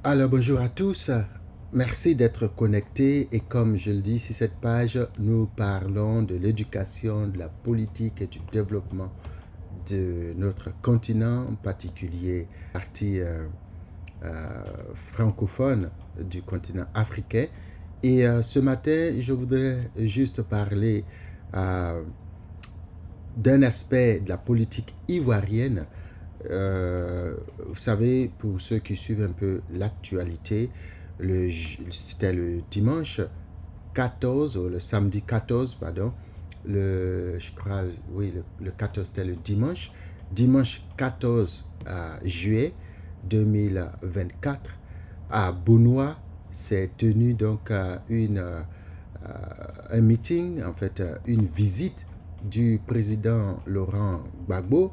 Alors bonjour à tous, merci d'être connectés et comme je le dis sur cette page, nous parlons de l'éducation, de la politique et du développement de notre continent, en particulier la partie francophone du continent africain. Et ce matin, je voudrais juste parler euh, d'un aspect de la politique ivoirienne. Vous savez, pour ceux qui suivent un peu l'actualité, c'était le dimanche 14, ou le samedi 14, pardon, je crois, oui, le 14 c'était le dimanche 14 juillet 2024, à Benoît, s'est tenu donc un meeting, en fait, une visite du président Laurent Gbagbo,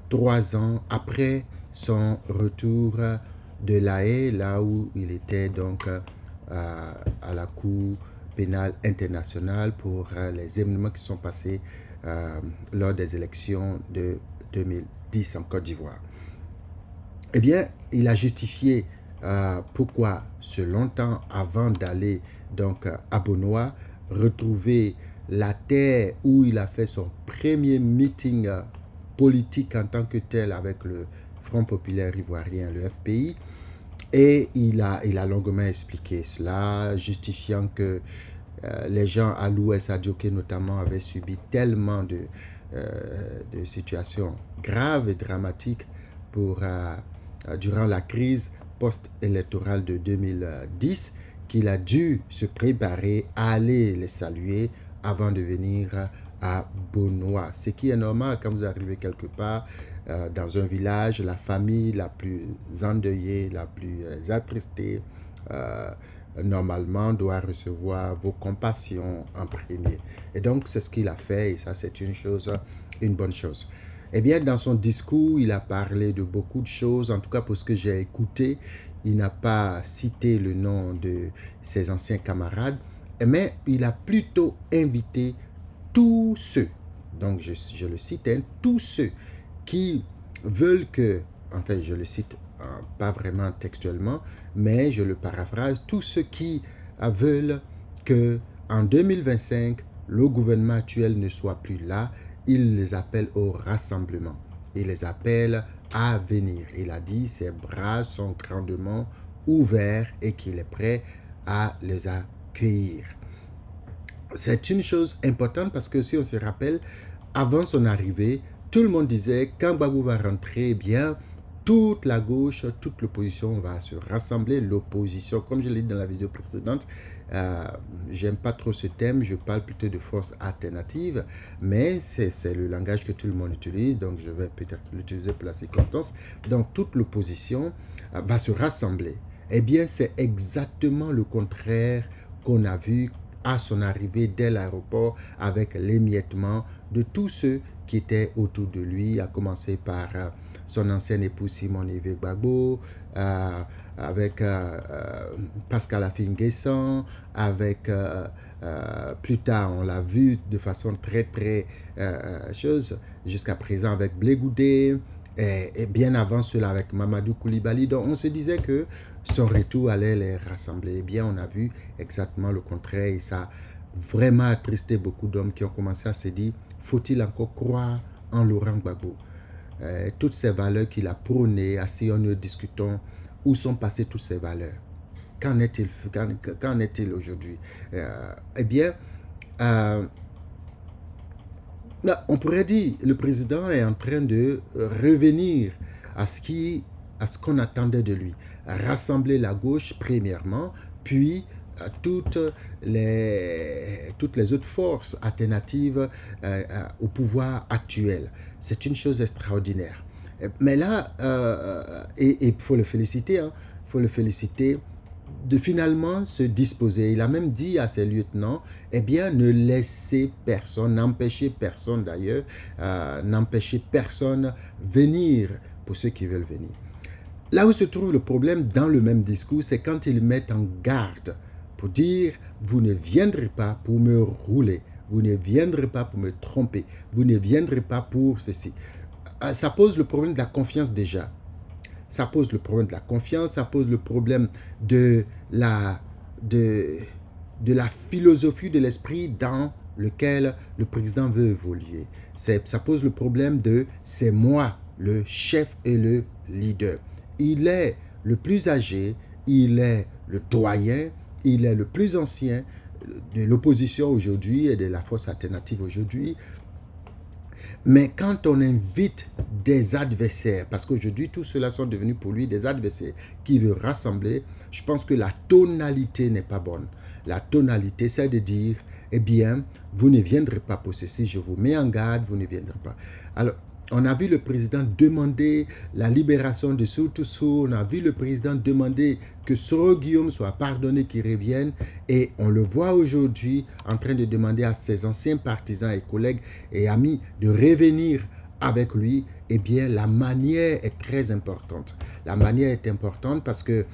3 ans après son retour de La Haye, là où il était donc à la Cour pénale internationale pour les événements qui sont passés lors des élections de 2010 en Côte d'Ivoire. Eh bien, il a justifié pourquoi, ce longtemps avant d'aller donc à Benoît, retrouver la terre où il a fait son premier meeting politique en tant que tel avec le Front populaire ivoirien, le FPI. Et il a longuement expliqué cela, justifiant que les gens à l'Ouest, à Dioké notamment, avaient subi tellement de situations graves et dramatiques durant la crise post-électorale de 2010 qu'il a dû se préparer à aller les saluer avant de venir à Benoît. Ce qui est normal quand vous arrivez quelque part dans un village, la famille la plus endeuillée, la plus attristée, normalement doit recevoir vos compassions en premier. Et donc c'est ce qu'il a fait et ça c'est une bonne chose. Eh bien, dans son discours, il a parlé de beaucoup de choses. En tout cas, pour ce que j'ai écouté, il n'a pas cité le nom de ses anciens camarades, mais il a plutôt invité tous ceux, donc je le cite, hein, tous ceux qui veulent que, en fait, je le cite pas vraiment textuellement, mais je le paraphrase, tous ceux qui veulent que en 2025, le gouvernement actuel ne soit plus là, il les appelle au rassemblement. Il les appelle à venir. Il a dit ses bras sont grandement ouverts et qu'il est prêt à les accueillir. C'est une chose importante parce que si on se rappelle, avant son arrivée, tout le monde disait quand Gbagbo va rentrer, bien, toute la gauche, toute l'opposition va se rassembler. L'opposition, comme je l'ai dit dans la vidéo précédente, j'aime pas trop ce thème, je parle plutôt de force alternative, mais c'est le langage que tout le monde utilise, donc je vais peut-être l'utiliser pour la circonstance. Donc toute l'opposition va se rassembler. Eh bien, c'est exactement le contraire qu'on a vu à son arrivée dès l'aéroport avec l'émiettement de tous ceux qui étaient autour de lui, à commencer par son ancienne épouse Simone Eve Gbagbo, avec Pascal Affi-N'Guessan, avec plus tard on l'a vu de façon très chose, jusqu'à présent avec Blé Goudé, et bien avant cela avec Mamadou Koulibaly. Donc on se disait que son retour allait les rassembler. Eh bien, on a vu exactement le contraire et ça a vraiment attristé beaucoup d'hommes qui ont commencé à se dire, faut-il encore croire en Laurent Gbagbo? Toutes ces valeurs qu'il a prônées, assis nous discutons, où sont passées toutes ces valeurs? Qu'en est-il aujourd'hui? Eh bien, on pourrait dire le président est en train de revenir à ce qu'on attendait de lui. Rassembler la gauche premièrement, puis toutes les autres forces alternatives au pouvoir actuel. C'est une chose extraordinaire. Mais là, il faut le féliciter, hein, faut le féliciter de finalement se disposer. Il a même dit à ses lieutenants, eh bien, ne laissez personne, n'empêchez personne d'ailleurs, n'empêchez personne venir pour ceux qui veulent venir. Là où se trouve le problème dans le même discours, c'est quand ils mettent en garde pour dire, vous ne viendrez pas pour me rouler, vous ne viendrez pas pour me tromper, vous ne viendrez pas pour ceci. Ça pose le problème de la confiance déjà. ça pose le problème de la confiance, ça pose le problème de la, de, de la philosophie de l'esprit dans lequel le président veut évoluer. Ça pose le problème de c'est moi le chef et le leader. Il est le plus âgé, il est le doyen, il est le plus ancien de l'opposition aujourd'hui et de la force alternative aujourd'hui. Mais quand on invite des adversaires, parce qu'aujourd'hui, tous ceux-là sont devenus pour lui des adversaires qui veulent rassembler, je pense que la tonalité n'est pas bonne. La tonalité, c'est de dire, eh bien, vous ne viendrez pas pour ceci, je vous mets en garde, vous ne viendrez pas. Alors, on a vu le président demander la libération de Soutousou, on a vu le président demander que Soro Guillaume soit pardonné, qu'il revienne, et on le voit aujourd'hui en train de demander à ses anciens partisans et collègues et amis de revenir avec lui. Eh bien, la manière est très importante. La manière est importante parce que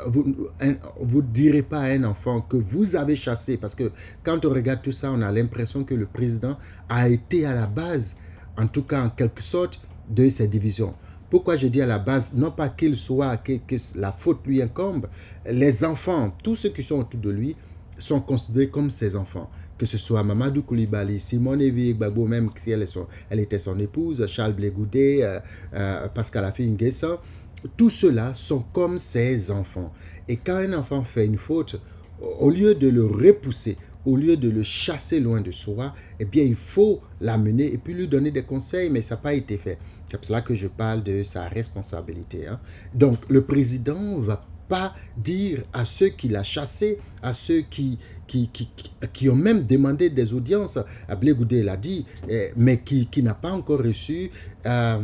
vous ne direz pas à un enfant que vous avez chassé, parce que quand on regarde tout ça, on a l'impression que le président a été à la base, en tout cas en quelque sorte, de ces divisions. Pourquoi je dis à la base, non pas qu'il soit, que la faute lui incombe, les enfants, tous ceux qui sont autour de lui, sont considérés comme ses enfants. Que ce soit Mamadou Koulibaly, Simone Veil Gbagbo, même si elle était son épouse, Charles Blé Goudé, Pascal Affi N'Guessan, tous ceux-là sont comme ses enfants. Et quand un enfant fait une faute, au lieu de le repousser, au lieu de le chasser loin de soi, eh bien, il faut l'amener et puis lui donner des conseils, mais ça n'a pas été fait. C'est pour cela que je parle de sa responsabilité. Hein. Donc, le président ne va pas dire à ceux qui l'ont chassé, à ceux qui ont même demandé des audiences, Blé Goudé l'a dit, mais qui n'a pas encore reçu, à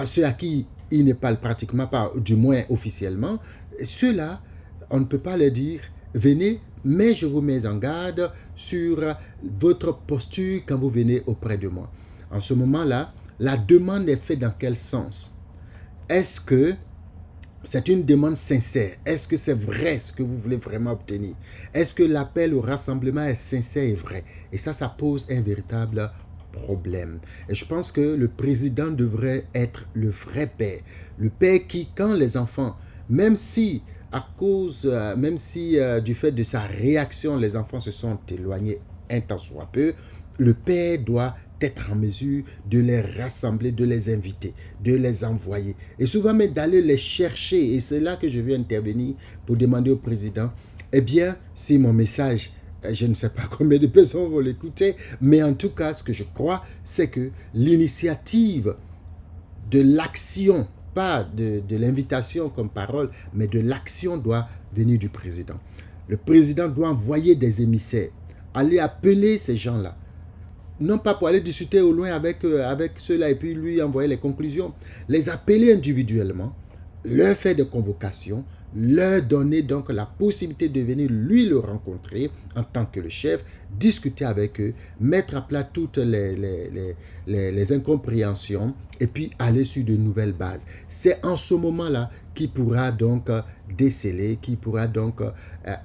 ceux à qui il ne parle pratiquement pas, du moins officiellement, ceux-là, on ne peut pas leur dire, venez, mais je vous mets en garde sur votre posture quand vous venez auprès de moi. En ce moment-là, la demande est faite dans quel sens? Est-ce que c'est une demande sincère? Est-ce que c'est vrai ce que vous voulez vraiment obtenir? Est-ce que l'appel au rassemblement est sincère et vrai? Et ça pose un véritable problème. Et je pense que le président devrait être le vrai père. Le père qui, quand les enfants, même si du fait de sa réaction, les enfants se sont éloignés un tant soit peu, le père doit être en mesure de les rassembler, de les inviter, de les envoyer. Et souvent même d'aller les chercher. Et c'est là que je vais intervenir pour demander au président, eh bien, si mon message, je ne sais pas combien de personnes vont l'écouter, mais en tout cas, ce que je crois, c'est que l'initiative de l'action, pas de l'invitation comme parole, mais de l'action doit venir du président. Le président doit envoyer des émissaires, aller appeler ces gens-là, non pas pour aller discuter au loin avec ceux-là et puis lui envoyer les conclusions, les appeler individuellement, leur faire des convocations, leur donner donc la possibilité de venir lui le rencontrer en tant que le chef, discuter avec eux, mettre à plat toutes les incompréhensions et puis aller sur de nouvelles bases. C'est en ce moment-là qu'il pourra donc déceler, qu'il pourra donc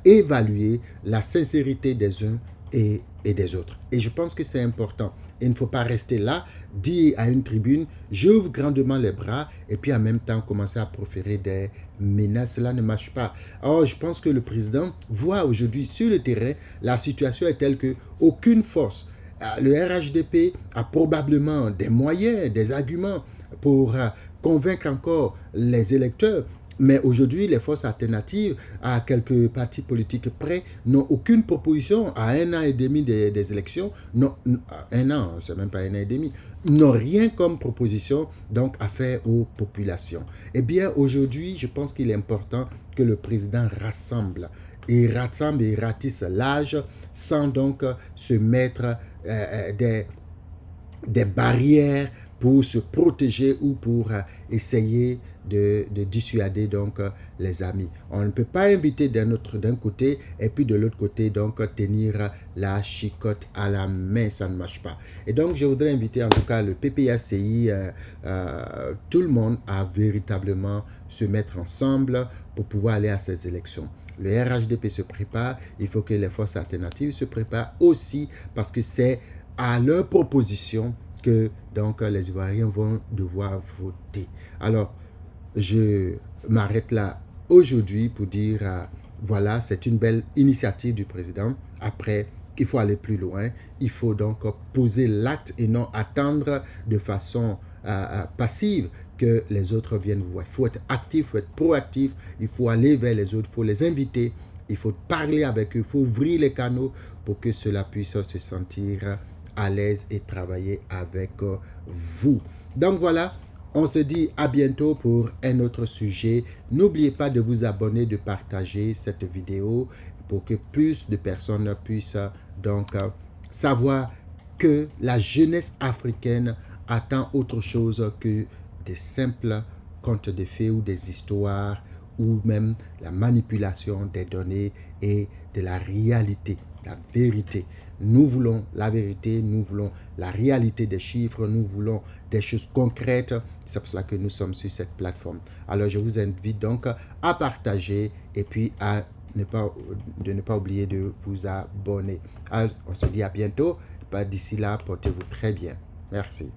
évaluer la sincérité des uns et des autres. Et je pense que c'est important. Il ne faut pas rester là, dire à une tribune, j'ouvre grandement les bras et puis en même temps commencer à proférer des menaces. Cela ne marche pas. Or, je pense que le président voit aujourd'hui sur le terrain, la situation est telle que aucune force, le RHDP a probablement des moyens, des arguments pour convaincre encore les électeurs. Mais aujourd'hui, les forces alternatives, à quelques partis politiques près, n'ont aucune proposition à 1 an et demi des élections. Non, 1 an, c'est même pas 1 an et demi. N'ont rien comme proposition donc à faire aux populations. Eh bien, aujourd'hui, je pense qu'il est important que le président rassemble et ratisse l'âge sans donc se mettre des barrières pour se protéger ou pour essayer de dissuader donc les amis. On ne peut pas inviter d'un côté et puis de l'autre côté donc tenir la chicotte à la main, ça ne marche pas. Et donc je voudrais inviter en tout cas le PPACI, tout le monde à véritablement se mettre ensemble pour pouvoir aller à ces élections. Le RHDP se prépare, il faut que les forces alternatives se préparent aussi parce que c'est à leur proposition que donc les Ivoiriens vont devoir voter. Alors, je m'arrête là aujourd'hui pour dire, voilà, c'est une belle initiative du président. Après, il faut aller plus loin. Il faut donc poser l'acte et non attendre de façon passive que les autres viennent vous voir. Il faut être actif, il faut être proactif, il faut aller vers les autres, il faut les inviter, il faut parler avec eux, il faut ouvrir les canaux pour que cela puisse se sentir à l'aise et travailler avec vous. Donc voilà, on se dit à bientôt pour un autre sujet. N'oubliez pas de vous abonner, de partager cette vidéo pour que plus de personnes puissent donc savoir que la jeunesse africaine attend autre chose que des simples contes de fées ou des histoires ou même la manipulation des données et de la réalité, la vérité. Nous voulons la vérité, nous voulons la réalité des chiffres, nous voulons des choses concrètes. C'est pour cela que nous sommes sur cette plateforme. Alors je vous invite donc à partager et puis à ne pas oublier de vous abonner. Alors, on se dit à bientôt. D'ici là, portez-vous très bien. Merci.